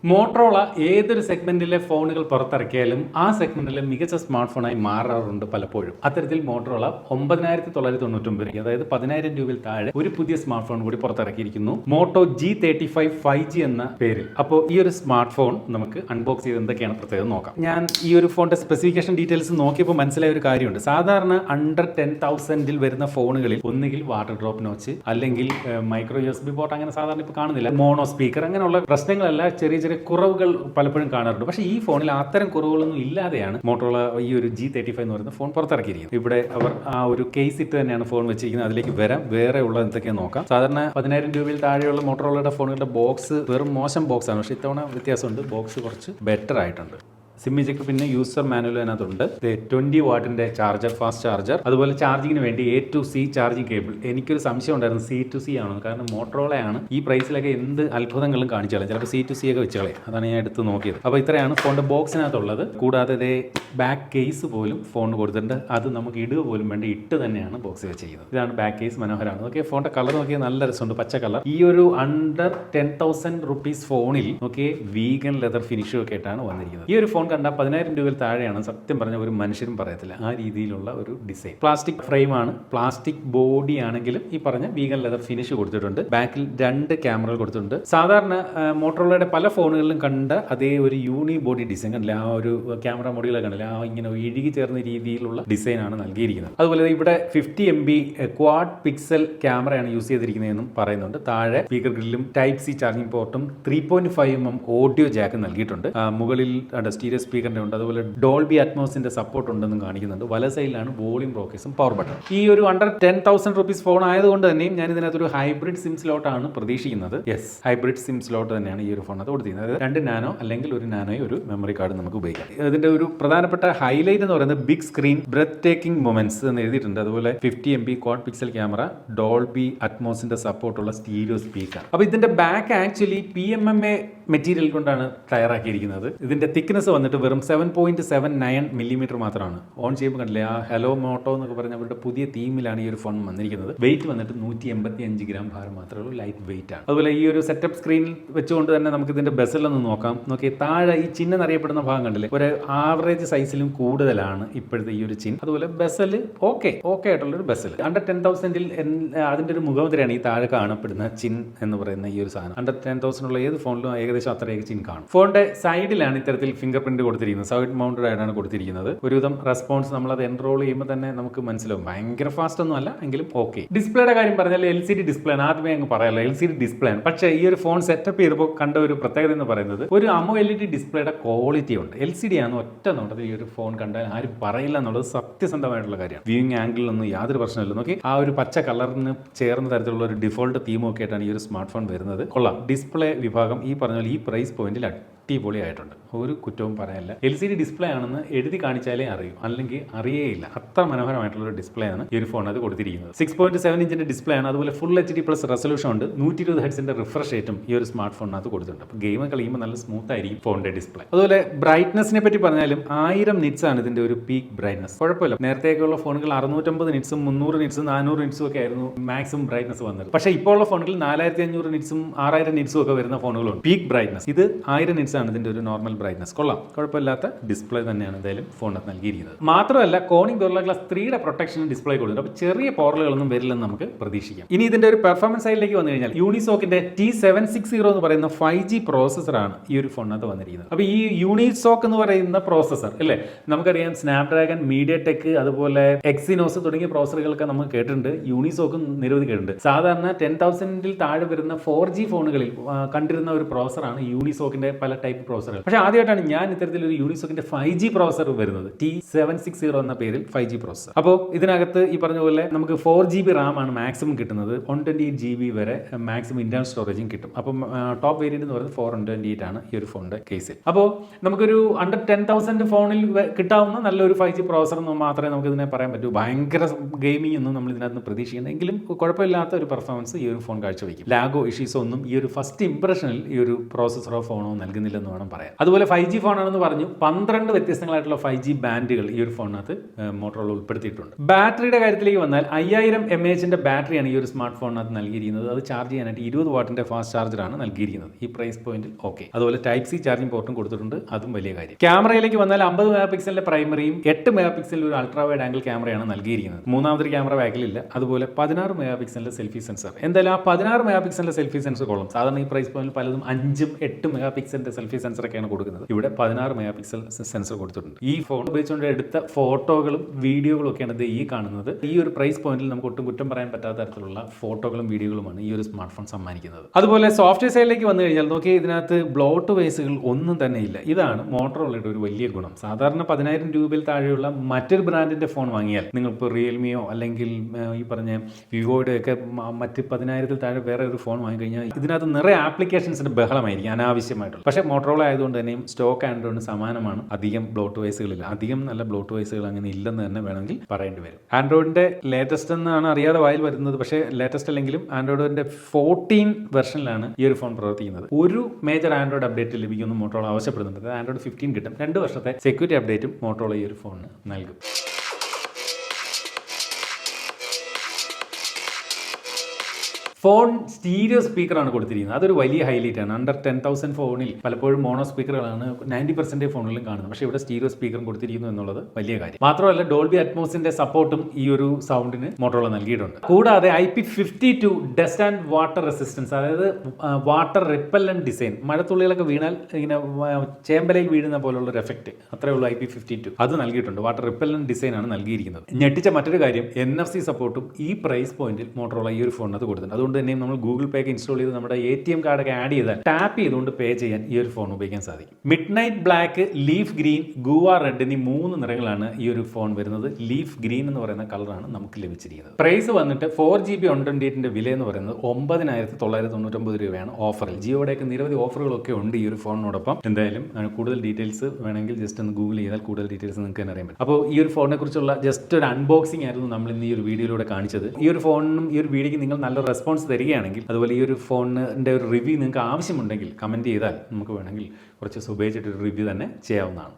Motorola ഏതൊരു സെഗ്മെന്റിലെ ഫോണുകൾ പുറത്തിറക്കിയാലും ആ സെഗ്മെന്റിലെ മികച്ച സ്മാർട്ട് ഫോണായി മാറാറുണ്ട് പലപ്പോഴും. അത്തരത്തിൽ മോട്ടറോള 9999 അതായത് 10,000 രൂപയിൽ താഴെ ഒരു പുതിയ സ്മാർട്ട് ഫോൺ കൂടി പുറത്തിറക്കിയിരിക്കുന്നു, മോട്ടോ G35 5G എന്ന പേരിൽ. അപ്പോൾ ഈ ഒരു സ്മാർട്ട് ഫോൺ നമുക്ക് അൺബോക്സ് ചെയ്ത് എന്തൊക്കെയാണ് പ്രത്യേകം നോക്കാം. ഞാൻ ഈ ഒരു ഫോണിന്റെ സ്പെസിഫിക്കേഷൻ ഡീറ്റെയിൽസ് നോക്കിയപ്പോൾ മനസ്സിലായ ഒരു കാര്യമുണ്ട്. സാധാരണ അണ്ടർ 10,000 വരുന്ന ഫോണുകളിൽ ഒന്നുകിൽ വാട്ടർ ഡ്രോപ്പ് നോച്ച്, അല്ലെങ്കിൽ മൈക്രോ USB പോർട്ട്, അങ്ങനെ സാധാരണ ഇപ്പോൾ കാണുന്നില്ല, മോണോ സ്പീക്കർ, അങ്ങനെയുള്ള പ്രശ്നങ്ങളല്ല, ചെറിയ ചെറിയ കുറവുകൾ പലപ്പോഴും കാണാറുണ്ട്. പക്ഷേ ഈ ഫോണിൽ അത്തരം കുറവുകളൊന്നും ഇല്ലാതെയാണ് മോട്ടോറോള ഈ ഒരു G35 എന്ന് പറയുന്ന ഫോൺ പുറത്തിറക്കിയിരിക്കുന്നത്. ഇവിടെ അവർ ആ ഒരു കേസ് ഇട്ട് തന്നെയാണ് ഫോൺ വെച്ചിരിക്കുന്നത്. അതിലേക്ക് വരാം, വേറെ ഉള്ള എന്തൊക്കെയാണ് നോക്കാം. സാധാരണ 10,000 രൂപയിൽ താഴെയുള്ള മോട്ടോറോളയുടെ ഫോണുകളുടെ ബോക്സ് വെറും മോശം ബോക്സ് ആണ്, പക്ഷേ ഇത്തവണ വ്യത്യാസമുണ്ട്. ബോക്സ് കുറച്ച് ബെറ്റർ ആയിട്ടുണ്ട്. സിം ചെക്ക്, പിന്നെ യൂസർ മാനുവൽ അതിനകത്തുണ്ട്. 20 വാട്ടിന്റെ ചാർജർ, ഫാസ്റ്റ് ചാർജർ, അതുപോലെ ചാർജിങ്ങിന് വേണ്ടി A to C charging cable. എനിക്കൊരു സംശയം ഉണ്ടായിരുന്നു C to C ആണെന്ന്. കാരണം മോട്ടറോളയാണ് ഈ പ്രൈസിലൊക്കെ എന്ത് അത്ഭുതങ്ങളും കാണിച്ചു കളയും, ചിലപ്പോൾ C to C ഒക്കെ വെച്ച് കളയും. അതാണ് ഞാൻ എടുത്ത് നോക്കിയത്. അപ്പോൾ ഇത്രയാണ് ഫോണിന്റെ ബോക്സിനകത്തുള്ളത്. കൂടാതെ ബാക്ക് കേസ് പോലും ഫോണിന് കൊടുത്തിട്ടുണ്ട്. അത് നമുക്ക് ഇടുക പോലും വേണ്ട, ഇട്ട് തന്നെയാണ് ബോക്സ് വെച്ചിരിക്കുന്നത്. ഇതാണ് ബാക്ക് കേസ്, മനോഹരമാണ്. നോക്കിയാൽ ഫോണിന്റെ കളർ നോക്കിയാൽ നല്ല രസമുണ്ട്, പച്ച കളർ. ഈ ഒരു അണ്ടർ 10,000 റുപ്പീസ് ഫോണിൽ നോക്കിയേ വീഗൻ ലെതർ ഫിനിഷും ഒക്കെ ആയിട്ടാണ് വന്നിരിക്കുന്നത്. ഈ ഒരു ഫോൺ കണ്ട 10,000 രൂപയിൽ താഴെയാണ് സത്യം പറഞ്ഞ ഒരു മനുഷ്യരും പറയത്തില്ല ആ രീതിയിലുള്ള ഒരു ഡിസൈൻ. പ്ലാസ്റ്റിക് ഫ്രെയിം ആണ്, പ്ലാസ്റ്റിക് ബോഡി ആണെങ്കിലും ഈ പറഞ്ഞ വീഗൻ ലെതർ ഫിനിഷ് കൊടുത്തിട്ടുണ്ട്. ബാക്കിൽ 2 ക്യാമറകൾ കൊടുത്തിട്ടുണ്ട്. സാധാരണ മോട്ടറോളയുടെ പല ഫോണുകളിലും കണ്ട അതേ ഒരു യൂണി ബോഡി ഡിസൈൻ കണ്ടില്ല, ആ ഒരു ക്യാമറ മോഡുകളൊക്കെ കണ്ടില്ല, ആ ഇങ്ങനെ ഇഴുകി ചേർന്ന രീതിയിലുള്ള ഡിസൈൻ ആണ് നൽകിയിരിക്കുന്നത്. അതുപോലെ ഇവിടെ 50 MB ക്വാഡ് പിക്സൽ ക്യാമറയാണ് യൂസ് ചെയ്തിരിക്കുന്നതെന്നും പറയുന്നുണ്ട്. താഴെ സ്പീക്കർ ഗ്രില്ലും ടൈപ്പ് സി ചാർജിംഗ് പോർട്ടും 3.5 mm ഓഡിയോ ജാക്ക് നൽകിയിട്ടുണ്ട്. മുകളിൽ സ്റ്റീരിയോ സ്പീക്കറിന്റെ ഉണ്ട്, അതുപോലെ ഡോൾബി അറ്റ്മോസിന്റെ സപ്പോർട്ട് ഉണ്ടെന്നും കാണിക്കുന്നുണ്ട്. വല സൈഡിലാണ് വോളിയം റോക്കേഴ്സും പവർ ബട്ടൺ. ഈ ഒരു അണ്ടർ 10,000 റുപ്പീസ് ഫോൺ ആയതുകൊണ്ട് തന്നെയും ഞാൻ ഇതിനകത്തൊരു ഹൈബ്രിഡ് സിം സ്ലോട്ടാണ് പ്രതീക്ഷിക്കുന്നത്. യെസ്, ഹൈബ്രിഡ് സിം സ്ലോട്ട് തന്നെയാണ് ഈ ഒരു ഫോണിനകത്ത് കൊടുത്തിരിക്കുന്നത്. അതായത് 2 നാനോ അല്ലെങ്കിൽ 1 നാനോയും ഒരു മെമ്മറി കാർഡ് നമുക്ക് ഉപയോഗിക്കാം. ഇതിന്റെ ഒരു പ്രധാനപ്പെട്ട ഹൈലൈറ്റ് എന്ന് പറയുന്നത് big screen breathtaking moments എന്ന് എഴുതിയിട്ടുണ്ട്. അതുപോലെ 50 MB quad pixel camera, Dolby അറ്റ്മോസിന്റെ സപ്പോർട്ടുള്ള സ്റ്റീരിയോ സ്പീക്കർ. അപ്പോൾ ഇതിന്റെ ബാക്ക് ആക്ച്വലി PMMA മെറ്റീരിയൽ കൊണ്ടാണ് തയ്യാറാക്കിയിരിക്കുന്നത്. ഇതിന്റെ തിക്നെസ് വന്നിട്ട് വെറും 7.79 mm മാത്രമാണ്. ഓൺ ചെയ്യുമ്പോൾ കണ്ടില്ലേ, ആ ഹലോ മോട്ടോ എന്നൊക്കെ പറഞ്ഞ അവരുടെ പുതിയ തീമിലാണ് ഈ ഒരു ഫോൺ വന്നിരിക്കുന്നത്. വെയിറ്റ് വന്നിട്ട് 185 ഗ്രാം ഭാരം മാത്രമേ ഉള്ളൂ, ലൈറ്റ് വെയിറ്റ് ആണ്. അതുപോലെ ഈ ഒരു സെറ്റപ്പ് സ്ക്രീനിൽ വെച്ചുകൊണ്ട് തന്നെ നമുക്ക് ഇതിന്റെ ബെസൽ ഒന്ന് നോക്കാം. നോക്കി താഴെ ഈ ചിഹ്നം എന്നറിയപ്പെടുന്ന ഭാഗം കണ്ടില്ലേ, ഒരു ആവറേജ് സൈസിലും കൂടുതലാണ് ഇപ്പോഴത്തെ ഈ ഒരു ചിൻ. അതുപോലെ ബെസൽ ഓക്കെ ആയിട്ടുള്ളൊരു ബെസൽ. അണ്ടർ 10,000 അതിന്റെ ഒരു മുഖമുദ്രയാണ് ഈ താഴെ കാണപ്പെടുന്ന ചിൻ എന്ന് പറയുന്ന ഈ ഒരു സാധനം. അണ്ടർ 10,000 ഉള്ള ഏത് ഫോണിലും ഏകദേശം അത്രയൊക്കെ ചിൻ കാണും. ഫോണിന്റെ സൈഡിലാണ് ഇത്തരത്തിൽ ഫിംഗർ പ്രിന്റ് കൊടുത്തിരിക്കുന്നത്. സൈഡ് മൗണ്ടഡ് ആയിട്ടാണ് കൊടുത്തിരിക്കുന്നത്. ഒരുവിധം റെസ്പോൺസ് നമ്മൾ അത് എൻറോൾ ചെയ്യുമ്പോൾ തന്നെ നമുക്ക് മനസ്സിലാവും. ഭയങ്കര ഫാസ്റ്റ് ഒന്നും അല്ല, എങ്കിലും ഓക്കെ. ഡിസ്പ്ലേയുടെ കാര്യം പറഞ്ഞാൽ LCD ഡിസ്പ്ലേ ആണ്. ആദ്യമേ അങ്ങ് പറയാമല്ലോ, LCD ഡിസ്പ്ലേ ആണ്. പക്ഷേ ഈ ഒരു ഫോൺ സെറ്റപ്പ് ചെയ്തപ്പോൾ കണ്ട ഒരു പ്രത്യേകത എന്ന് പറയുന്നത് ഒരു AMOLED ഡിസ്പ്ലേയുടെ ക്വാളിറ്റി ഉണ്ട്. LCD ആണ് ഒറ്റ നോട്ടത്തിൽ ഈ ഒരു ഫോൺ കണ്ടാൽ ആരും പറയില്ല എന്നുള്ളത് സത്യസന്ധമായിട്ടുള്ള കാര്യമാണ്. വ്യൂയിങ് ആംഗിളിലൊന്നും യാതൊരു പ്രശ്നമില്ല. നോക്കി, ആ ഒരു പച്ച കളറിന് ചേർന്ന തരത്തിലുള്ള ഒരു ഡിഫോൾട്ട് തീമൊക്കെ ആയിട്ടാണ് ഈ ഒരു സ്മാർട്ട് ഫോൺ വരുന്നത്. കൊള്ളാം. ഡിസ്പ്ലേ വിഭാഗം ഈ പറഞ്ഞ ഈ പ്രൈസ് പോയിന്റിൽ അടിപൊളിയായിട്ടുണ്ട്, ഒരു കുറ്റവും പറയാനില്ല. LCD ഡിസ്പ്ലേ ആണെന്ന് എഴുതി കാണിച്ചാലേ അറിയൂ, അല്ലെങ്കിൽ അറിയേയില്ല. അത്ര മനോഹരമായിട്ടുള്ള ഡിസ്പ്ലേ ആണ് ഈ ഒരു ഫോണിനകത്ത് കൊടുത്തിരിക്കുന്നത്. 6.7 ഇഞ്ചിന്റെ ഡിസ്പ്ലേ ആണ്. അതുപോലെ ഫുൾ HD+ റെസൊല്യൂഷൻ ഉണ്ട്. 120 ഹെർട്സിന്റെ റിഫ്രഷ് റേറ്റും ഈ ഒരു സ്മാർട്ട് ഫോണിനകത്ത് കൊടുത്തിട്ടുണ്ട്. അപ്പോൾ ഗെയിം കളിയുമ്പോൾ നല്ല സ്മൂത്ത് ആയിരിക്കും ഫോണിന്റെ ഡിസ്പ്ലേ. അതുപോലെ ബ്രൈറ്റ്നസിനെ പറ്റി പറഞ്ഞാലും 1000 നിറ്റ്സ് ആണ് ഇതിന്റെ ഒരു പീക്ക് ബ്രൈറ്റ്നസ്. കുഴപ്പമില്ല. നേരത്തേക്കുള്ള ഫോണുകൾ 650 നിറ്റ്സും 300 നിറ്റ്സും 400 നിറ്റ്സും ഒക്കെ ആയിരുന്നു മാക്സിമം ബ്രൈറ്റ്നസ് വന്നത്. പക്ഷേ ഇപ്പോൾ ഉള്ള ഫോണുകളിൽ 4500 നിറ്റ്സും 6000 നിറ്റ്സും ഒക്കെ വരുന്ന ഫോണുകളുണ്ട്. പീക്ക് ബ്രൈറ്റ്നസ് ഇത് 1000 നിറ്റ്സ് ആണ് ഇതിന്റെ ഒരു നോർമൽ ബ്രൈറ്റ്നസ്. കൊള്ളാം, കുഴപ്പമില്ലാത്ത ഡിസ്പ്ലേ തന്നെയാണ് എന്തായാലും ഫോണിനകത്ത് നൽകിയിരിക്കുന്നത്. മാത്രമല്ല Corning Gorilla Glass 3യുടെ പ്രൊട്ടക്ഷൻ ഡിസ്പ്ലേ കൊടുത്തിട്ടുണ്ട്. അപ്പോൾ ചെറിയ പോറലുകളൊന്നും വരില്ലെന്ന് നമുക്ക് പ്രതീക്ഷിക്കാം. ഇനി ഇതിന്റെ ഒരു പെർഫോമൻസ് സൈഡിലേക്ക് വന്നു കഴിഞ്ഞാൽ യൂണിസോക്കിന്റെ T760 എന്ന് പറയുന്ന 5G പ്രോസസ്സറാണ് ഈ ഒരു ഫോണിനകത്ത് വന്നിരിക്കുന്നത്. അപ്പോൾ ഈ യൂണിസോക്ക് എന്ന് പറയുന്ന പ്രോസസ്സർ അല്ലേ, നമുക്കറിയാം സ്നാപ്ഡ്രാഗൺ, MediaTek, അതുപോലെ Exynos തുടങ്ങിയ പ്രോസസ്സറുകളൊക്കെ നമ്മൾ കേട്ടിട്ടുണ്ട്. യൂണിസോക്കും നിരവധി കേട്ടിട്ടുണ്ട്. സാധാരണ 10,000 താഴെ വരുന്ന 4G ഫോണുകളിൽ കണ്ടിരുന്ന ഒരു പ്രോസസ്സറാണ് യൂണിസോക്കിന്റെ പല ടൈപ്പ് പ്രോസസ്സറുകൾ. പക്ഷേ ആദ്യമായിട്ടാണ് ഞാൻ ഇത്തരത്തിലൊരു യൂണിസോക്കിന്റെ 5G പ്രോസസ്സർ വരുന്നത്. T760 എന്ന പേരിൽ 5G പ്രോസസ്സർ. അപ്പോൾ ഇതിനകത്ത് ഈ പറഞ്ഞ പോലെ നമുക്ക് 4GB RAM ആണ് മാക്സിമം കിട്ടുന്നത്. 128 GB വരെ മാക്സിമം ഇന്റർണൽ സ്റ്റോറേജും കിട്ടും. അപ്പം ടോപ്പ് വേരിയന്റ് എന്ന് പറയുന്നത് 428 ആണ് ഈ ഒരു ഫോണിന്റെ കേസിൽ. അപ്പോൾ നമുക്കൊരു അണ്ടർ 10,000 ഫോണിൽ കിട്ടാവുന്ന നല്ലൊരു 5G പ്രോസസ്സർ എന്ന് മാത്രമേ നമുക്ക് ഇതിനെ പറയാൻ പറ്റൂ. ഭയങ്കര ഗെയിമിംഗ് ഒന്നും നമ്മൾ ഇതിനകത്ത് പ്രതീക്ഷിക്കുന്നെങ്കിലും കുഴപ്പമില്ലാത്ത ഒരു പെർഫോമൻസ് ഈ ഒരു ഫോൺ കാഴ്ചവെക്കും. ലാഗോ ഇഷ്യൂസോ ഒന്നും ഈ ഒരു ഫസ്റ്റ് ഇംപ്രഷനിൽ ഈ ഒരു പ്രോസസ്സറോ ഫോണോ നൽകുന്നില്ല വരുന്നില്ലെന്ന് വേണം പറയാം. അതുപോലെ 5G ഫോണാണെന്ന് പറഞ്ഞു. 12 വ്യത്യസ്തങ്ങളായിട്ടുള്ള 5G ബാൻഡുകൾ ഈ ഒരു ഫോണിനകത്ത് മോട്ടോറോള ഉൾപ്പെടുത്തിയിട്ടുണ്ട്. ബാറ്ററിയുടെ കാര്യത്തിലേക്ക് വന്നാൽ 5000 mAh ബാറ്ററിയാണ് ഈ ഒരു സ്മാർട്ട് ഫോണിനകത്ത് നൽകിയിരിക്കുന്നത്. അത് ചാർജ് ചെയ്യാനായിട്ട് 20 വാട്ടിന്റെ ഫാസ്റ്റ് ചാർജറാണ് നൽകിയിരിക്കുന്നത് ഈ പ്രൈസ് പോയിന്റിൽ. ഓക്കെ, അതുപോലെ ടൈപ്പ് സി ചാർജിംഗ് പോർട്ടും കൊടുത്തിട്ടുണ്ട്, അതും വലിയ കാര്യം. ക്യാമറയിലേക്ക് വന്നാൽ 50 മെഗാ പിക്സലിന്റെ പ്രൈമറിയും 8 മെഗാ പിക്സലിൽ ഒരു അൾട്രാ വൈഡ് ആംഗിൾ ക്യാമറയാണ് നൽകിയിരിക്കുന്നത്. മൂന്നാമതൊരു ക്യാമറ ബാക്കിലില്ല. അതുപോലെ 16 മെഗാ പിക്സലിന്റെ സെൽഫി സെൻസർ. എന്തായാലും ആ 16 മെഗാ പിക്സലിന്റെ സെൽഫി സെൻസർ കൊള്ളും. സാധാരണ ഈ പ്രൈസ് പോയിന്റിൽ പലതും 5ഉം 8 മെഗാ പിക്സലിന്റെ സെൽഫി സെൻസർ ഒക്കെയാണ് കൊടുക്കുന്നത്. ഇവിടെ 16 മെഗാ പിക്സൽ സെൻസർ കൊടുത്തിട്ടുണ്ട്. ഈ ഫോൺ ഉപയോഗിച്ചുകൊണ്ട് എടുത്ത ഫോട്ടോകളും വീഡിയോകളും ഒക്കെയാണ് ഇത് ഈ കാണുന്നത്. ഈ ഒരു പ്രൈസ് പോയിന്റിൽ നമുക്ക് ഒട്ടും കുറ്റം പറയാൻ പറ്റാത്ത തരത്തിലുള്ള ഫോട്ടോകളും വീഡിയോകളുമാണ് ഈ ഒരു സ്മാർട്ട് ഫോൺ സമ്മാനിക്കുന്നത്. അതുപോലെ സോഫ്റ്റ്വെയർ സൈഡിലേക്ക് വന്നു കഴിഞ്ഞാൽ നോക്കി, ഇതിനകത്ത് ബ്ലോട്ട് വേസുകൾ ഒന്നും തന്നെ ഇല്ല. ഇതാണ് മോട്ടോറോളയുടെ ഒരു വലിയ ഗുണം. സാധാരണ 10,000 രൂപയിൽ താഴെയുള്ള മറ്റൊരു ബ്രാൻഡിന്റെ ഫോൺ വാങ്ങിയാൽ, നിങ്ങളിപ്പോൾ റിയൽമിയോ അല്ലെങ്കിൽ ഈ പറഞ്ഞ വിവോയുടെ ഒക്കെ മറ്റ് 10,000-ൽ താഴെ വേറെ ഒരു ഫോൺ വാങ്ങിക്കഴിഞ്ഞാൽ ഇതിനകത്ത് നിറയെ ആപ്ലിക്കേഷൻസിന്റെ ബഹളമായിരിക്കും അനാവശ്യമായിട്ടുള്ള. പക്ഷേ മോട്ടോറോള ആയതുകൊണ്ട് തന്നെയും സ്റ്റോക്ക് ആൻഡ്രോയിഡിന് സമാനമാണ്. അധികം ബ്ലോട്ട് വേസുകളില്ല. അധികം നല്ല ബ്ലോട്ട് വേസുകൾ അങ്ങനെ ഇല്ലെന്ന് തന്നെ വേണമെങ്കിൽ പറയേണ്ടി വരും. ആൻഡ്രോയിഡിന്റെ ലേറ്റസ്റ്റ് എന്നാണ് അറിയാതെ വായിൽ വരുന്നത്. പക്ഷേ ലേറ്റസ്റ്റ് അല്ലെങ്കിലും ആൻഡ്രോയിഡിന്റെ 14 വെർഷനിലാണ് ഈ ഒരു ഫോൺ പ്രവർത്തിക്കുന്നത്. ഒരു മേജർ ആൻഡ്രോയിഡ് അപ്ഡേറ്റ് ലഭിക്കുമെന്ന് മോട്ടോറോള ആവശ്യപ്പെടുന്നുണ്ട്. ആൻഡ്രോയിഡ് 15 കിട്ടും. 2 വർഷത്തെ സെക്യൂരിറ്റി അപ്ഡേറ്റും മോട്ടോറോള ഈ ഒരു ഫോണിന് നൽകും. ഫോൺ സ്റ്റീരിയോ സ്പീക്കറാണ് കൊടുത്തിരിക്കുന്നത്. അതൊരു വലിയ ഹൈലൈറ്റ് ആണ്. അണ്ടർ 10,000 ഫോണിൽ പലപ്പോഴും മോണോ സ്പീക്കറുകളാണ് 90% ഫോണുകളിലും കാണുന്നത്. പക്ഷേ ഇവിടെ സ്റ്റീരിയോ സ്പീക്കറും കൊടുത്തിരിക്കുന്നു എന്നുള്ളത് വലിയ കാര്യം. മാത്രമല്ല ഡോൾബി അറ്റ്മോസിന്റെ സപ്പോർട്ടും ഈ ഒരു സൗണ്ടിന് മോട്ടോറോള നൽകിയിട്ടുണ്ട്. കൂടാതെ IP52 dust and water resistance, അതായത് വാട്ടർ റിപ്പല്ലന്റ് ഡിസൈൻ. മഴത്തുള്ളികളൊക്കെ വീണാൽ ഇങ്ങനെ ചേമ്പലയിൽ വീഴുന്ന പോലുള്ള ഒരു എഫക്റ്റ്, അത്രേ ഉള്ളൂ IP52. അത് നൽകിയിട്ടുണ്ട്. വാട്ടർ റിപ്പല്ലന്റ് ഡിസൈൻ ആണ് നൽകിയിരിക്കുന്നത്. ഞെട്ടിച്ച മറ്റൊരു കാര്യം, NFC സപ്പോർട്ടും ഈ പ്രൈസ് പോയിന്റിൽ മോട്ടോറോള ഈ ഒരു ഫോണിനകത്ത് കൊടുത്തിട്ടുണ്ട്. അതുകൊണ്ട് തന്നെ നമ്മൾ ഗൂഗിൾ പേ ഒക്കെ ഇൻസ്റ്റാൾ ചെയ്ത് നമ്മുടെ ATM കാർഡൊക്കെ ആഡ് ചെയ്താൽ ടാപ്പ് ചെയ്തുകൊണ്ട് പേ ചെയ്യാൻ ഈ ഒരു ഫോൺ ഉപയോഗിക്കാൻ സാധിക്കും. Mid night black, leaf green, guava red എന്നീ 3 നിറങ്ങളാണ് ഈ ഒരു ഫോൺ വരുന്നത്. ലീഫ് ഗ്രീൻ എന്ന് പറയുന്ന കളറാണ് നമുക്ക് ലഭിച്ചിരിക്കുന്നത്. പ്രൈസ് വന്നിട്ട് 4GB 128ന്റെ വില എന്ന് പറയുന്നത് 9,999 രൂപയാണ് ഓഫറിൽ. ജിയോയുടെയൊക്കെ നിരവധി ഓഫറുകളൊക്കെ ഉണ്ട് ഈ ഒരു ഫോണിനോടൊപ്പം. എന്തായാലും കൂടുതൽ ഡീറ്റെയിൽസ് വേണമെങ്കിൽ ജസ്റ്റ് ഒന്ന് ഗൂഗിൾ ചെയ്താൽ കൂടുതൽ ഡീറ്റെയിൽസ് നിങ്ങൾക്ക് തന്നെ അറിയാൻ പറ്റും. അപ്പോൾ ഈ ഒരു ഫോണിനെ കുറിച്ചുള്ള ജസ്റ്റ് ഒരു അൺബോക്സിംഗ് ആയിരുന്നു നമ്മൾ ഇന്ന് ഈ ഒരു വീഡിയോയിലൂടെ കാണിച്ചത്. ഈ ഒരു ഫോണിനും ഈ ഒരു വീഡിയോയ്ക്ക് നിങ്ങൾ നല്ല റെസ്പോൺസ് തരികയാണെങ്കിൽ, അതുപോലെ ഈ ഒരു ഫോണിന്റെ ഒരു റിവ്യൂ നിങ്ങൾക്ക് ആവശ്യമുണ്ടെങ്കിൽ കമന്റ് ചെയ്താൽ നമുക്ക് വേണമെങ്കിൽ കുറച്ച് ഉപയോഗിച്ചിട്ട് ഒരു റിവ്യൂ തന്നെ ചെയ്യാവുന്നതാണ്.